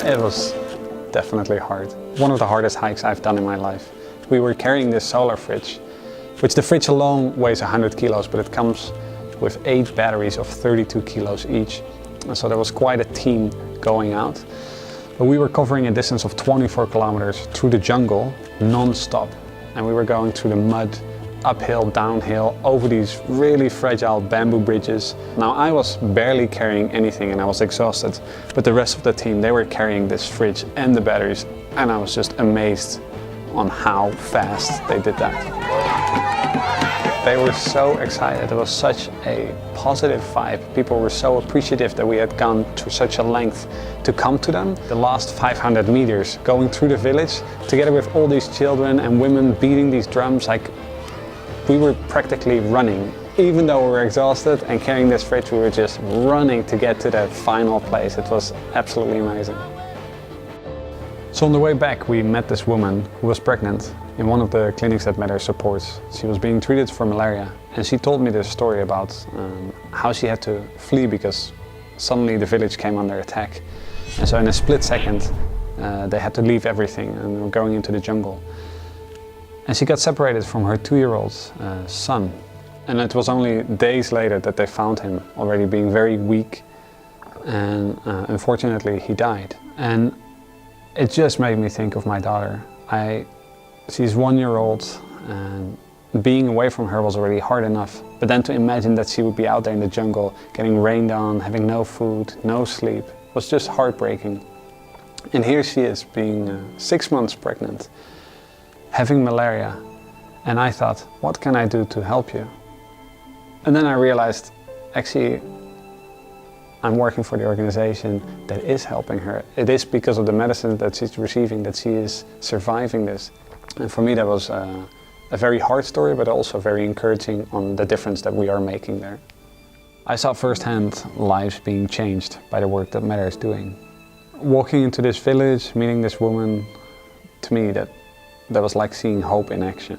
It was definitely hard. One of the hardest hikes I've done in my life. We were carrying this solar fridge, which the fridge alone weighs 100 kilos, but it comes with 8 batteries of 32 kilos each. And so there was quite a team going out. But we were covering a distance of 24 kilometers through the jungle, non-stop. And we were going through the mud, uphill, downhill, over these really fragile bamboo bridges. Now I was barely carrying anything and I was exhausted, but the rest of the team, they were carrying this fridge and the batteries, and I was just amazed on how fast they did that. They were so excited. It was such a positive vibe. People were so appreciative that we had gone to such a length to come to them. The last 500 meters going through the village, together with all these children and women beating these drums, like we were practically running. Even though we were exhausted and carrying this fridge, we were just running to get to that final place. It was absolutely amazing. So on the way back, we met this woman who was pregnant in one of the clinics that Medair supports. She was being treated for malaria, and she told me this story about how she had to flee because suddenly the village came under attack. And so in a split second, they had to leave everything and were going into the jungle. And she got separated from her 2-year-old son. And it was only days later that they found him already being very weak, and unfortunately he died. And it just made me think of my daughter. She's 1-year-old, and being away from her was already hard enough. But then to imagine that she would be out there in the jungle, getting rained on, having no food, no sleep, was just heartbreaking. And here she is, being 6 months pregnant, having malaria. And I thought, what can I do to help you? And then I realized, actually, I'm working for the organization that is helping her. It is because of the medicine that she's receiving that she is surviving this. And for me that was a very hard story, but also very encouraging on the difference that we are making there. I saw firsthand lives being changed by the work that Medair is doing. Walking into this village, meeting this woman, to me that was like seeing hope in action.